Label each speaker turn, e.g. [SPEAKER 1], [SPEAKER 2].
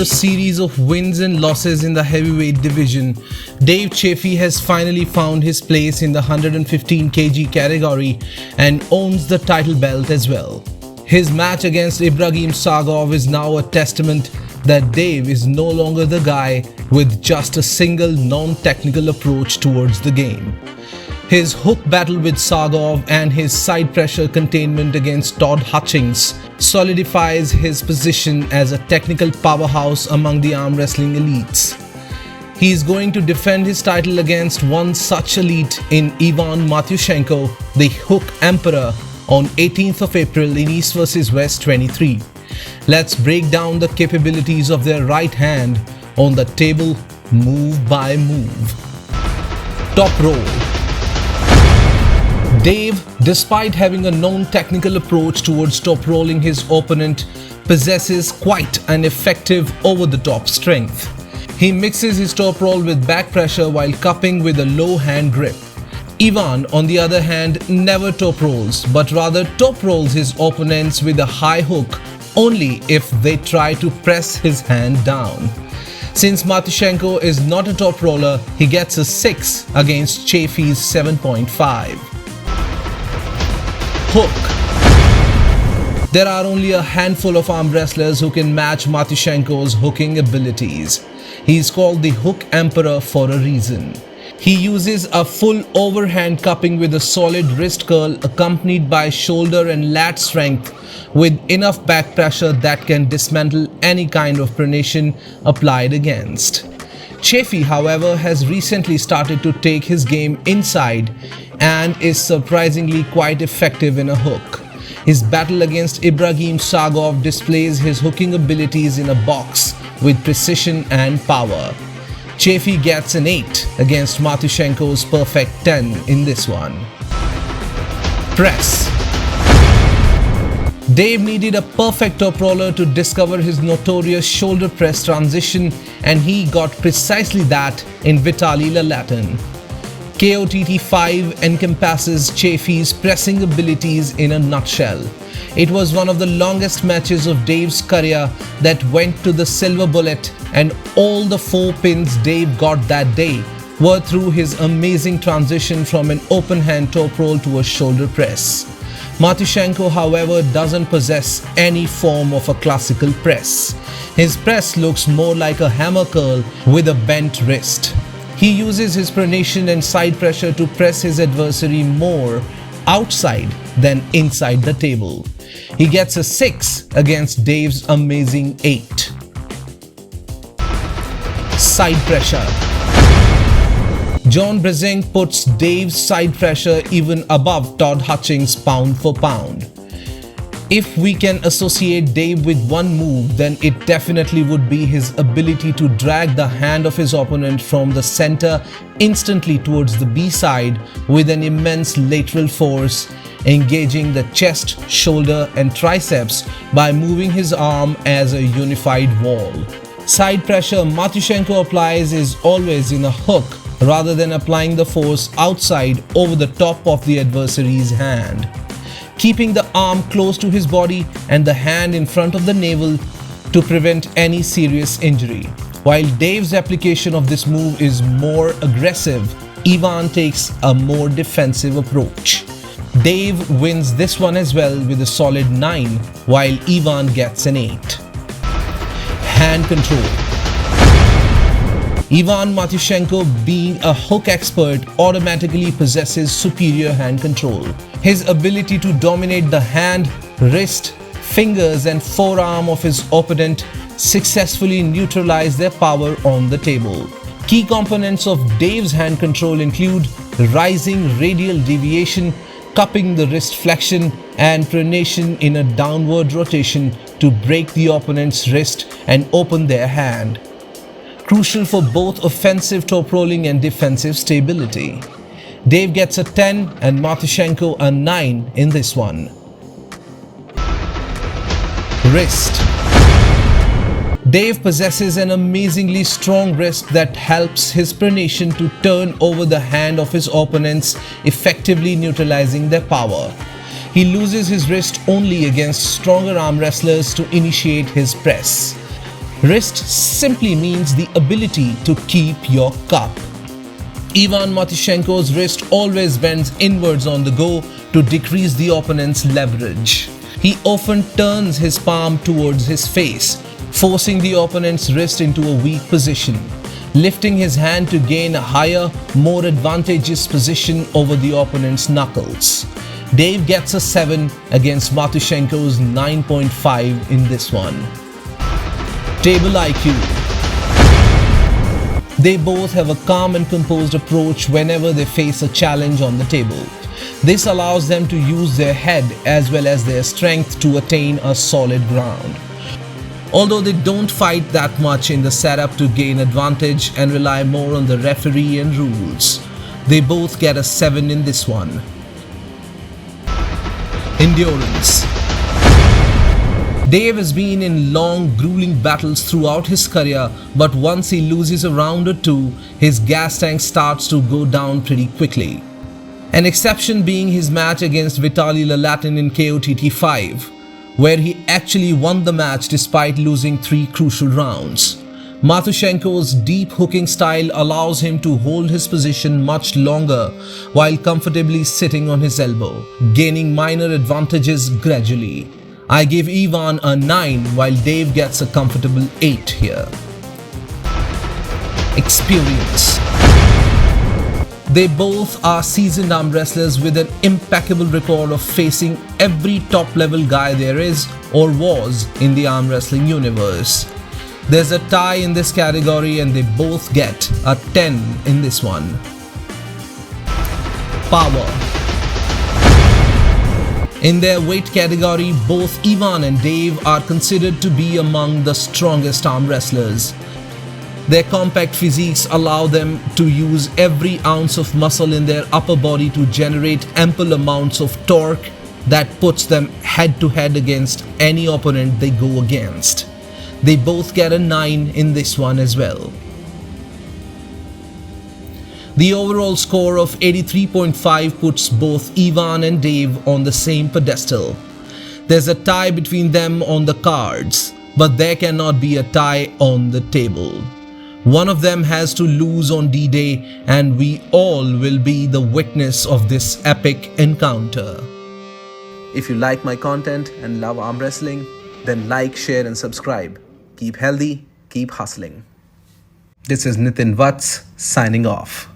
[SPEAKER 1] a series of wins and losses in the heavyweight division, Dave Chaffee has finally found his place in the 115 kg category and owns the title belt as well. His match against Ibrahim Sagov is now a testament that Dave is no longer the guy with just a single non-technical approach towards the game. His hook battle with Sagov and his side pressure containment against Todd Hutchings solidifies his position as a technical powerhouse among the arm wrestling elites. He is going to defend his title against one such elite in Ivan Matyushenko, the Hook Emperor, on 18th of April in East vs West 23. Let's break down the capabilities of their right hand on the table move by move. Top roll. Dave, despite having a known technical approach towards top rolling his opponent, possesses quite an effective over-the-top strength. He mixes his top roll with back pressure while cupping with a low hand grip. Ivan, on the other hand, never top rolls, but rather top rolls his opponents with a high hook only if they try to press his hand down. Since Matyushenko is not a top roller, he gets a 6 against Chaffee's 7.5. Hook. There are only a handful of arm wrestlers who can match Matyushenko's hooking abilities. He is called the Hook Emperor for a reason. He uses a full overhand cupping with a solid wrist curl accompanied by shoulder and lat strength with enough back pressure that can dismantle any kind of pronation applied against. Chaffee, however, has recently started to take his game inside and is surprisingly quite effective in a hook. His battle against Ibrahim Sagov displays his hooking abilities in a box with precision and power. Chaffee gets an 8 against Matyushenko's perfect 10 in this one. Press. Dave needed a perfect top roller to discover his notorious shoulder press transition, and he got precisely that in VITALY La Latin. KOTT 5 encompasses Chaffee's pressing abilities in a nutshell. It was one of the longest matches of Dave's career that went to the silver bullet, and all the 4 pins Dave got that day were through his amazing transition from an open hand top roll to a shoulder press. Matyushenko, however, doesn't possess any form of a classical press. His press looks more like a hammer curl with a bent wrist. He uses his pronation and side pressure to press his adversary more outside than inside the table. He gets a 6 against Dave's amazing 8. Side pressure. John Brezink puts Dave's side pressure even above Todd Hutchings' pound for pound. If we can associate Dave with one move, then it definitely would be his ability to drag the hand of his opponent from the center instantly towards the B side with an immense lateral force, engaging the chest, shoulder and triceps by moving his arm as a unified wall. Side pressure Matyushenko applies is always in a hook rather than applying the force outside over the top of the adversary's hand, keeping the arm close to his body and the hand in front of the navel to prevent any serious injury. While Dave's application of this move is more aggressive, Ivan takes a more defensive approach. Dave wins this one as well with a solid 9, while Ivan gets an 8. Hand control. Ivan Matyushenko, being a hook expert, automatically possesses superior hand control. His ability to dominate the hand, wrist, fingers and forearm of his opponent successfully neutralize their power on the table. Key components of Dave's hand control include rising radial deviation, cupping the wrist flexion and pronation in a downward rotation to break the opponent's wrist and open their hand. Crucial for both offensive top rolling and defensive stability. Dave gets a 10 and Matyushenko a 9 in this one. Wrist. Dave possesses an amazingly strong wrist that helps his pronation to turn over the hand of his opponents, effectively neutralizing their power. He loses his wrist only against stronger arm wrestlers to initiate his press. Wrist simply means the ability to keep your cup. Ivan Matyushenko's wrist always bends inwards on the go to decrease the opponent's leverage. He often turns his palm towards his face, forcing the opponent's wrist into a weak position, lifting his hand to gain a higher, more advantageous position over the opponent's knuckles. Dave gets a 7 against Matyushenko's 9.5 in this one. Table IQ. They both have a calm and composed approach whenever they face a challenge on the table. This allows them to use their head as well as their strength to attain a solid ground. Although they don't fight that much in the setup to gain advantage and rely more on the referee and rules, they both get a 7 in this one. Endurance. Dave has been in long, grueling battles throughout his career, but once he loses a round or two, his gas tank starts to go down pretty quickly. An exception being his match against VITALY in KOTT 5, where he actually won the match despite losing 3 crucial rounds. Matyushenko's deep hooking style allows him to hold his position much longer while comfortably sitting on his elbow, gaining minor advantages gradually. I give Ivan a 9 while Dave gets a comfortable 8 here. Experience. They both are seasoned arm wrestlers with an impeccable record of facing every top level guy there is or was in the arm wrestling universe. There's a tie in this category and they both get a 10 in this one. Power. In their weight category, both Ivan and Dave are considered to be among the strongest arm wrestlers. Their compact physiques allow them to use every ounce of muscle in their upper body to generate ample amounts of torque that puts them head to head against any opponent they go against. They both get a 9 in this one as well. The overall score of 83.5 puts both Ivan and Dave on the same pedestal. There's a tie between them on the cards, but there cannot be a tie on the table. One of them has to lose on D-Day, and we all will be the witness of this epic encounter. If you like my content and love arm wrestling, then like, share and subscribe. Keep healthy, keep hustling. This is Nitin Vats signing off.